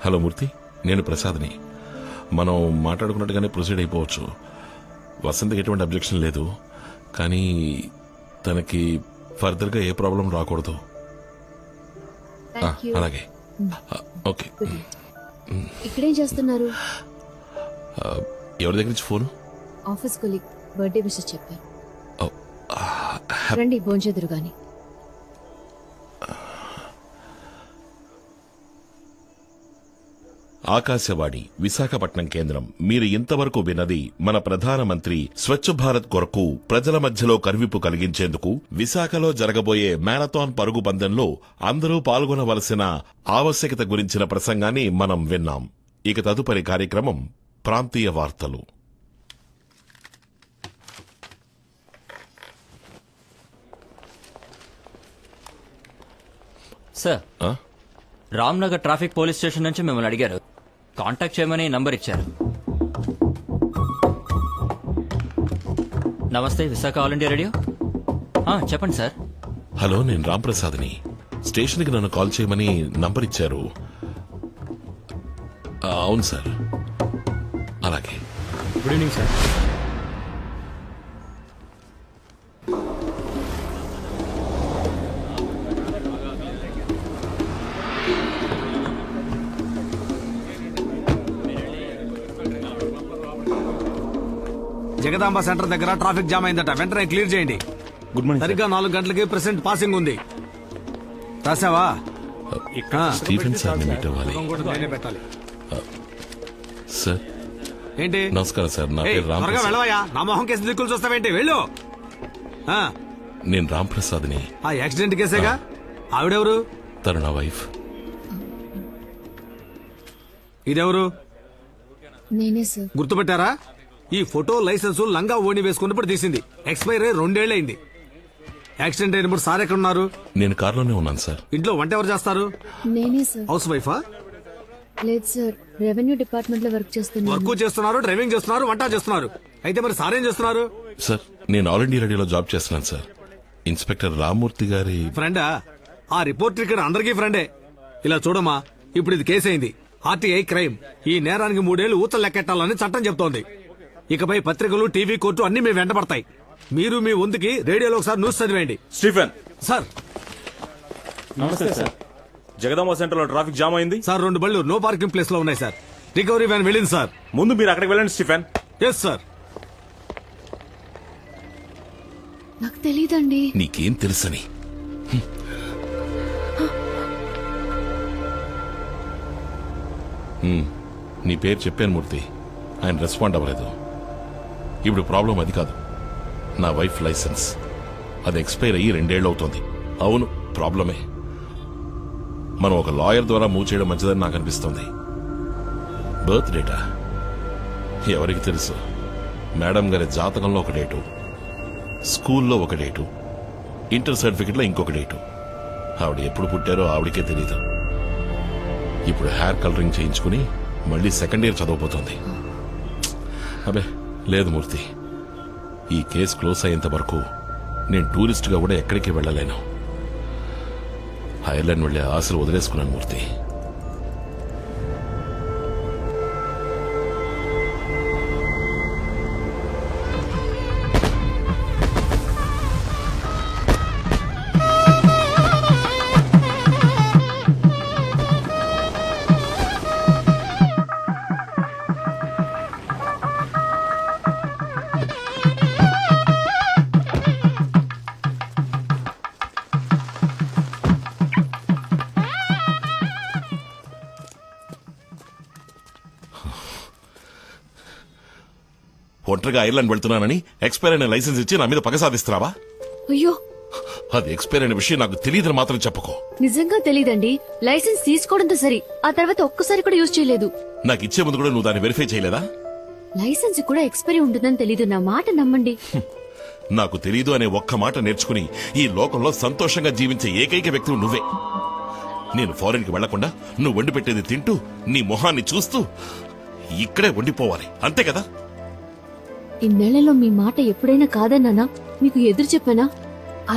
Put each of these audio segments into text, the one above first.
Hello మూర్తి, నేను ప్రసాద్ని. మనం మాట్లాడుకున్నట్టుగానే proceed అయిపోవచ్చు. వసంతకి ఎటువంటి అబ్జెక్షన్ లేదు, కానీ తనకి ఫర్దర్గా ఏ ప్రాబ్లం రాకూడదు. అలాగే. ఓకే. ఇక్కడేం చేస్తున్నారు? ఎవరి దగ్గర నుంచి phone? Office colleague birthday wishes చెప్పారు. రండి భోంచెదురు గాని. ఆకాశవాణి విశాఖపట్నం కేంద్రం. మీరు ఇంతవరకు విన్నది మన ప్రధానమంత్రి స్వచ్ఛ భారత్ కొరకు ప్రజల మధ్యలో కనువిప్పు కలిగించేందుకు విశాఖలో జరగబోయే మ్యారథాన్ పరుగు పందెంలో అందరూ పాల్గొనవలసిన ఆవశ్యకత గురించిన ప్రసంగాన్ని మనం విన్నాం. ఇక తదుపరి కార్యక్రమం ప్రాంతీయ వార్తలు. Sir, Ramnagar traffic police station నుంచి మిమ్మల్ని అడిగారు. కాంటాక్ట్ చేయమని నంబర్ ఇచ్చారు. నమస్తే, విశాఖ ఆల్ ఇండియా రేడియో. చెప్పండి సార్. హలో, నేను రాంప్రసాద్ని. స్టేషన్కి నన్ను కాల్ చేయమని నంబర్ ఇచ్చారు. అవును సార్. అలాగే. Good evening sir. Jagadamba centre దగ్గర ట్రాఫిక్ జామ్ అయిందట, వెంటనే క్లియర్ చేయండి. Good morning. సరిగ్గా 4 గంటలకి ప్రెసెంట్ పాసింగ్ ఉంది. రాసావా? స్టీఫెన్ సార్ మీట్ అవ్వాలి. నేనే పెట్టాలి. సార్ ఏంటి? నమస్కారం సార్, నా ఏయ్, పేరు త్వరగా రాంప్రసాద్. వెళ్ళవయ్యా, నా మొహం కేసు దిక్కులు చూస్తావేంటి? వెళ్ళు. నేను రాంప్రసాద్ని. ఆ యాక్సిడెంట్ కేసేగా. ఆవిడెవరు? తను నా వైఫ్. ఇదెవరు? నేనే సార్. గుర్తుపెట్టారా? ఈ ఫోటో లైసెన్స్ లంగా ఓణి వేసుకున్నప్పుడు తీసింది. ఎక్స్పైర్ అయ్యి 2 ఏళ్లైంది. యాక్సిడెంట్ అయినప్పుడు సార్ ఎక్కడ ఉన్నారు? నేను కారులోనే ఉన్నాను సార్. ఇంట్లో వంట ఎవరు చేస్తారు? నేనే సార్. హౌస్ వైఫా? లేదు సార్, రెవెన్యూ డిపార్ట్మెంట్ లో వర్క్ చేస్తున్నాను. వర్క్ చేస్తున్నారు, డ్రైవింగ్ చేస్తున్నారు, వంట చేస్తున్నారు. అయితే మరి సార్ ఏం చేస్తున్నారు? సార్, నేను ఆల్ ఇండియా రేడియోలో జాబ్ చేస్తున్నాను సార్. ఇన్స్పెక్టర్ రామ్మూర్తి గారి ఫ్రెండా? ఆ రిపోర్టర్ ఇక్కడ అందరికీ ఫ్రెండే. ఇలా చూడమ్మా, ఇప్పుడు ఇది కేసు అయింది. RTI crime. ఈ నేరానికి 3 ఏళ్లు ఊతలు లెక్కెట్టాలని చట్టం చెప్తోంది. ఇకపై పత్రికలు, టీవీ, కోర్టు అన్ని మీ వెంట పడతాయి. మీరు మీ వంతుకి రేడియోలో ఒకసారి న్యూస్ చదివేయండి. Stephen sir. Namaste sir. Jagadamba centre లో ట్రాఫిక్ జామ్ అయింది సార్. 2 బళ్ళు నో పార్కింగ్ ప్లేస్ లో ఉన్నాయి సార్. రికవరీ వ్యాన్ వెళ్ళింది సార్. ముందు మీరు అక్కడికి వెళ్ళండి స్టీఫెన్. Yes sir. నాకు తెలీదండి. నీకేం తెలుసని? నీ పేరు చెప్పాను మూర్తి, ఆయన రెస్పాండ్ అవ్వలేదు. ఇప్పుడు ప్రాబ్లం అది కాదు, నా వైఫ్ లైసెన్స్. అది ఎక్స్పైర్ అయ్యి 2 ఏళ్ళు అవుతోంది. అవును, ప్రాబ్లమే. మనం ఒక లాయర్ ద్వారా మూవ్ చేయడం మంచిదని నాకు అనిపిస్తుంది. బర్త్ డేటా ఎవరికి తెలుసు? మేడం గారి జాతకంలో ఒక డేటు, స్కూల్లో ఒక డేటు, ఇంటర్ సర్టిఫికెట్లో ఇంకొక డేటు. ఆవిడ ఎప్పుడు పుట్టారో ఆవిడకే తెలీదు. ఇప్పుడు హెయిర్ కలరింగ్ చేయించుకుని మళ్ళీ 2nd ఇయర్ చదవబోతోంది. అబే లేదు మూర్తి, ఈ కేసు క్లోజ్ అయ్యేంత వరకు నేను టూరిస్ట్గా కూడా ఎక్కడికి వెళ్ళలేను. ఐర్లాండ్ వెళ్లే ఆశలు వదిలేసుకున్నాను మూర్తి. ఒంటరిగా ఐర్లాండ్ వెళ్తున్నానని ఎక్స్పైర్ అయిన లైసెన్స్ ఇచ్చి నా మీద పగ సాధిస్తున్నావా? అయ్యో, అది ఎక్స్పైర్ అయిన విషయం నాకు తెలియదని మాత్రం చెప్పుకో. నిజంగా తెలీదండి. లైసెన్స్ తీసుకోవడంతో సరి, ఆ తర్వాత ఒక్కసారి కూడా యూజ్ చేయలేదు. నాకు ఇచ్చే ముందు కూడా నువ్వు దాన్ని వెరిఫై చేయలేదా? లైసెన్స్ కూడా ఎక్స్పైరీ ఉంటుందని తెలీదు. నా మాట నమ్మండి. నాకు తెలీదు అనే ఒక్క మాట నేర్చుకుని ఈ లోకంలో సంతోషంగా జీవించే ఏకైక వ్యక్తి నువ్వే. నేను ఫారెన్ కి వెళ్లకుండా నువ్వు వండి పెట్టేది తింటూ నీ మొహాన్ని చూస్తూ ఇక్కడే వండిపోవాలి, అంతే కదా? ఇన్నేళ్లలో మీ మాట ఎప్పుడైనా కాదన్నానా? మీకు ఎదురు చెప్పానా?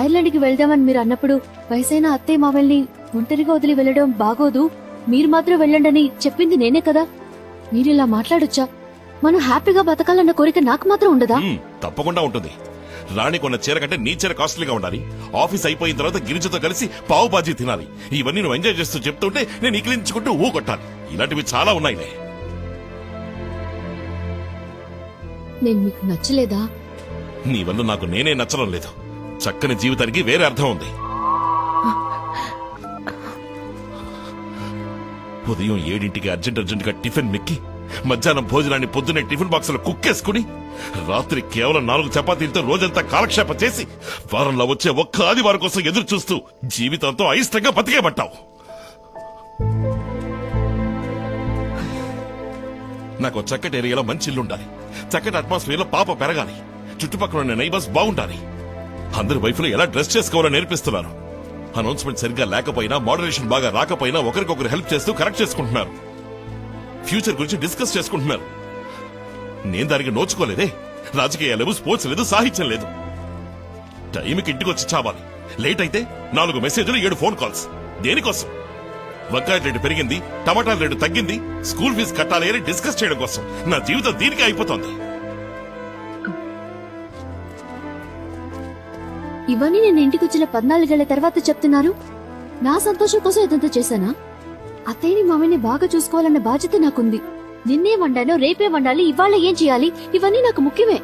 ఐర్లాండ్ కి వెళ్దామని మీరు అన్నప్పుడు వయసైన అత్తయ్య మావల్ని ఒంటరిగా వదిలి వెళ్లడం బాగోదు, మీరు మాత్రం వెళ్ళండని చెప్పింది నేనే కదా. మీరు ఇలా మాట్లాడొచ్చా? మనం హ్యాపీగా బతకాలన్న కోరిక నాకు మాత్రం ఉండదా? తప్పకుండా ఉంటుంది. రాణి కొన్న చీర కంటే నీ చీర కాస్ట్లీగా ఉండాలి. ఆఫీస్ అయిపోయిన తర్వాత గిరిజతో కలిసి పావు బాజీ తినాలి. ఇవన్నీ నువ్వు ఎంజాయ్ చేస్తూ చెప్తుంటే నేను ఇకిలించుకుంటూ ఊ కొట్టాలి. ఇలాంటివి చాలా ఉన్నాయిలే. నేను మీకు నచ్చలేదా? నీ వల్ల నాకు నేనే నచ్చడం లేదు. చక్కని జీవితానికి వేరే అర్థం ఉంది. ఉదయం 7ంటికి అర్జెంటుగా టిఫిన్ మిక్కి, మధ్యాహ్నం భోజనాన్ని పొద్దునే టిఫిన్ బాక్సులో కుక్కేసుకుని, రాత్రి కేవలం 4 చపాతీలతో రోజంతా కాలక్షేపం చేసి, వారంలో వచ్చే ఒక్క ఆదివారం కోసం ఎదురు చూస్తూ జీవితంతో అయిష్టంగా బతికేమంటావు. నాకు చక్కటి ఏరియాలో మంచి ఇల్లు ఉండాలి. చక్కటి అట్మాస్ఫియర్ లో పాప పెరగాలి. చుట్టుపక్కల ఉన్న నైబర్స్ బాగుండాలి. అందరి వైఫ్లు ఎలా డ్రెస్ చేసుకోవాలో నేర్పిస్తున్నారు. అనౌన్స్మెంట్ సరిగ్గా లేకపోయినా, మోడరేషన్ బాగా రాకపోయినా ఒకరికొకరు హెల్ప్ చేస్తూ కరెక్ట్ చేసుకుంటున్నారు. ఫ్యూచర్ గురించి డిస్కస్ చేసుకుంటున్నారు. నేను దానికి నోచుకోలేదే. రాజకీయాలు లేవు, స్పోర్ట్స్ లేదు, సాహిత్యం లేదు. టైంకి ఇంటికి వచ్చి చావాలి. లేట్ అయితే 4 మెసేజ్లు, 7 ఫోన్ కాల్స్. దేనికోసం? వంకాయ రేటు పెరిగింది, టమాటాల రేటు తగ్గింది, స్కూల్ ఫీజు కట్టాలి అని డిస్కస్ చేయడం కోసం. నా జీవితం దీనికే అయిపోతుంది. ఇవన్నీ నేను ఇంటికి వచ్చిన 14 ఏళ్ల తర్వాత చెప్తున్నారు. నా సంతోషం కోసం ఇదంతా చేశానా? అత్తయ్యని మామయ్యని బాగా చూసుకోవాలన్న బాధ్యత నాకుంది. నిన్నే వండానో, రేపే వండాలి, ఇవాళ ఏం చేయాలి, ఇవన్నీ నాకు ముఖ్యమే.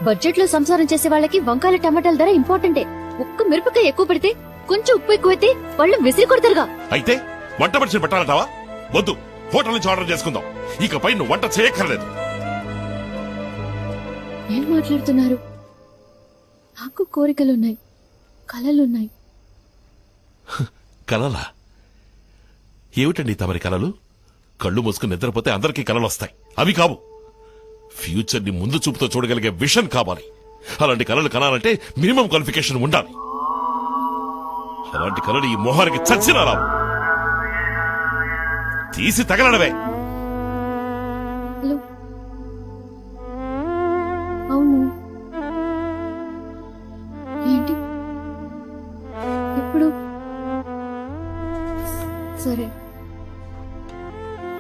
బడ్జెట్ లో సంసారం చేసే వాళ్ళకి వంకాయల టమాటాల ధర ఇంపార్టెంటే. ఒక్క మిరపకాయ ఎక్కువ పెడితే, కొంచెం ఉప్పు ఎక్కువైతే వాళ్ళు విసిరి కొడతారుగా. అయితే వంట మనిషిని పెట్టాలంటావా? వద్దు, హోటల్ నుంచి ఆర్డర్ చేసుకుందాం. ఇకపై నువ్వు వంట చేయక్కర్లేదు. ఏం మాట్లాడుతున్నారు? నాకు కోరికలున్నాయి, కలలున్నాయి. కలలా? ఏమిటండి తమరి కలలు? కళ్ళు మూసుకుని నిద్రపోతే అందరికీ కలలు వస్తాయి. అవి కావు. ఫ్యూచర్ ని ముందు చూపుతో చూడగలిగే విషన్ కావాలి. అలాంటి కలలు కనాలంటే మినిమం క్వాలిఫికేషన్ ఉండాలి. అలాంటి కలలు ఈ మొహానికి చచ్చినా రావు. తీసి తగలడవే. హలో, అవును, ఏంటి ఎప్పుడు? సరే,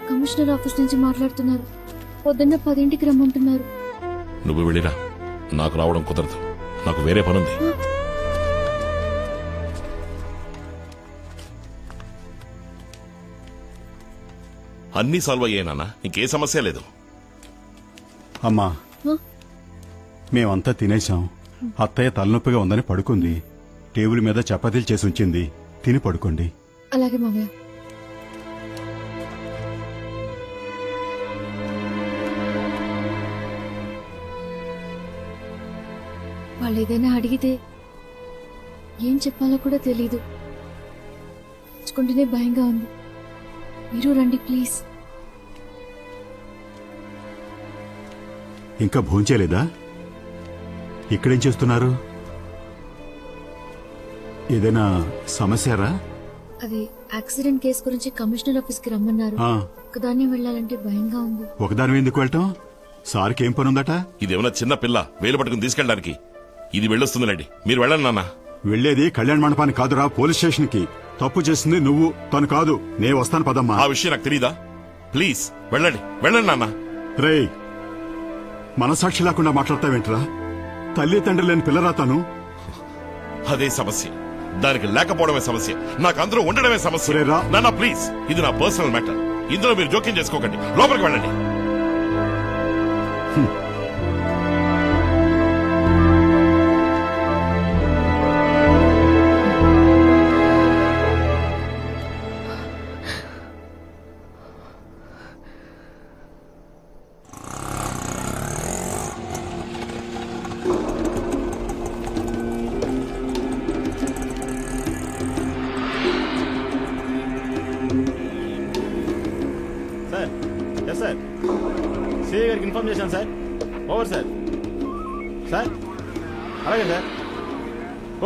కమిషనర్ ఆఫీస్ నుంచి మాట్లాడుతున్నారు. పొద్దున్న 10ంటికి రమ్మంటున్నారు. నువ్వు వెళ్ళిరా. నాకు రావడం కుదరదు. నాకు వేరే పనుంది. అన్నీ సాల్వ్ అయ్యానా? ఇంకే సమస్య లేదు. అమ్మా, హ? మేమంతా తినేశాం. అత్తయ్య తలనొప్పిగా ఉందని పడుకుంది. టేబుల్ మీద చపాతీలు చేసి ఉంచింది. తిని పడుకోండి. అలాగే మావయ్య. వాళ్ళు ఏదైనా అడిగితే ఏం చెప్పాలో కూడా తెలీదు. తెచ్చుకుంటేనే భయంగా ఉంది. మీరు రండి ప్లీజ్. ఇంకా భోంచేలేదా? ఇక్కడేం చేస్తున్నారు? ఏదైనా సమస్యరా? అది యాక్సిడెంట్ కేసు గురించి కమిషనర్ ఆఫీస్ కి రమ్మన్నారు. ఆ, ఒకదాన్ని వెళ్ళాలంటే భయంగా ఉంది. ఒకదాని ఎందుకు వెళ్ళటం? సార్కి ఏం పనుందట? ఇదేమన్నా చిన్న పిల్ల వేలు పట్టుకుని తీసుకెళ్ళడానికి? ఇది వెళ్ళొస్తుందిలేండి. మీరు వెళ్ళండి నాన్న. వెళ్లేది కళ్యాణ మండపానికి కాదురా, పోలీస్ స్టేషన్ కి. తప్పు చేసింది నువ్వు, తను కాదు. నే వస్తాను పదమ్మా. ఆ విషయం నాకు తెలీదా? ప్లీజ్ వెళ్ళండి, వెళ్ళండి నాన్న. రేయ్, మనసాక్షి లేకుండా మాట్లాడతావేంట్రా? తల్లి తండ్రి లేని పిల్లరా తను. అదే సమస్య. దానికి లేకపోవడమే సమస్య. నాకు అందరూ ఉండడమే సమస్య. ఒరే రా. నాన్న ప్లీజ్, ఇది నా పర్సనల్ మ్యాటర్. ఇందులో మీరు జోక్యం చేసుకోకండి. లోపలికి వెళ్ళండి. Sir, yes sir. సిఐ గారికి ఇన్ఫార్మ్ చేశాను సార్. Over sir. సార్, అలాగే సార్.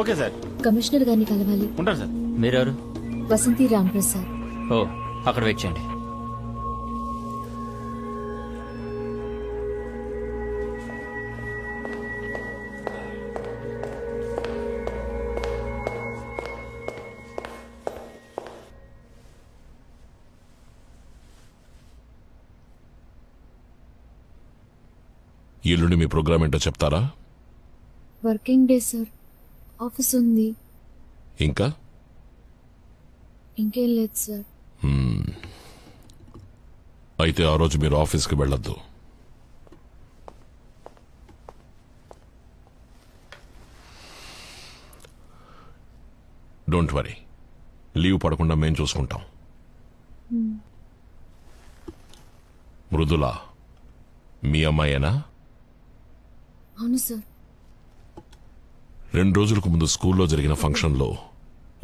Okay sir. కమిషనర్ గారిని కలవాలి. ఉంటాను సార్. మీరెవరు? వసంతి రాంప్రసాద్. ఓ, అక్కడ వెయిట్ చేయండి. ఎల్లుండి మీ ప్రోగ్రామ్ ఏంటో చెప్తారా? వర్కింగ్ డే సార్, ఆఫీస్ ఉంది. ఇంకా ఇంకేం లేదు సార్. అయితే ఆ రోజు మీరు ఆఫీస్కి వెళ్ళొద్దు. డోంట్ వరీ, లీవ్ పడకుండా మేం చూసుకుంటాం. మృదుల మీ అమ్మాయేనా? అవును సార్. 2 రోజులకు ముందు స్కూల్లో జరిగిన ఫంక్షన్లో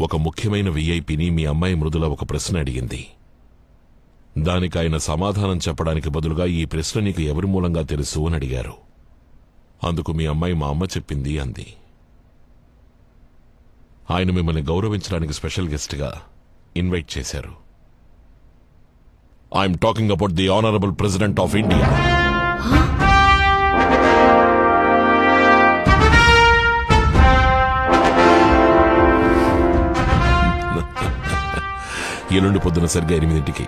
ఒక ముఖ్యమైన విఐపిని మీ అమ్మాయి మృదుల ఒక ప్రశ్న అడిగింది. దానికి ఆయన సమాధానం చెప్పడానికి బదులుగా ఈ ప్రశ్న నీకు ఎవరి మూలంగా తెలుసు అని అడిగారు. అందుకు మీ అమ్మాయి మా అమ్మ చెప్పింది అంది. ఆయన మిమ్మల్ని గౌరవించడానికి స్పెషల్ గెస్ట్గా ఇన్వైట్ చేశారు. I'm talking about the honourable president of India. ఎల్లుండి పొద్దున సరిగ్గా 8ంటికి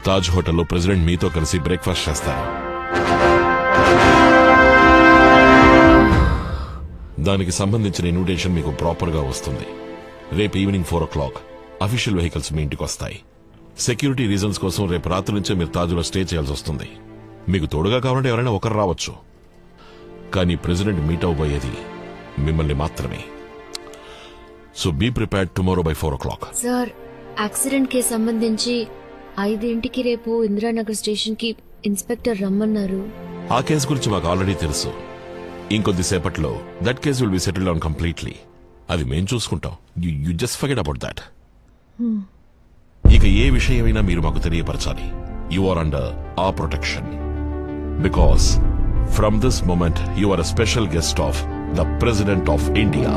తాజ్ హోటల్లో ప్రెసిడెంట్ మీతో కలిసి బ్రేక్ఫాస్ట్ చేస్తారు. దానికి సంబంధించిన ఇన్విటేషన్ మీకు ప్రాపర్గా వస్తుంది. రేపు ఈవినింగ్ 4 o'clock అఫీషియల్ వెహికల్స్ మీ ఇంటికి వస్తాయి. సెక్యూరిటీ రీజన్స్ కోసం రేపు రాత్రి నుంచే మీరు తాజ్లో స్టే చేయాల్సి వస్తుంది. మీకు తోడుగా కావాలంటే ఎవరైనా ఒకరు రావచ్చు, కానీ ప్రెసిడెంట్ మీట్ అవబోయేది మిమ్మల్ని మాత్రమే. So be prepared tomorrow by 4 o'clock. Sir, accident కి సంబంధించి 5ంటికి రేపు ఇందిరానగర్ స్టేషన్ కి ఇన్స్పెక్టర్ రమ్మన్నారు. ఆ కేసు గురించి మాకు ఆల్రెడీ తెలుసు. ఇంకొద్దిసేపట్లో that case will be settled on completely. అది మేం చూసుకుంటాం. You just forget about that. ఇక ఏ విషయమైనా మీరు మాకు తెలియపరచాలి. You are under a protection. Because from this moment you are a special guest of the president of India.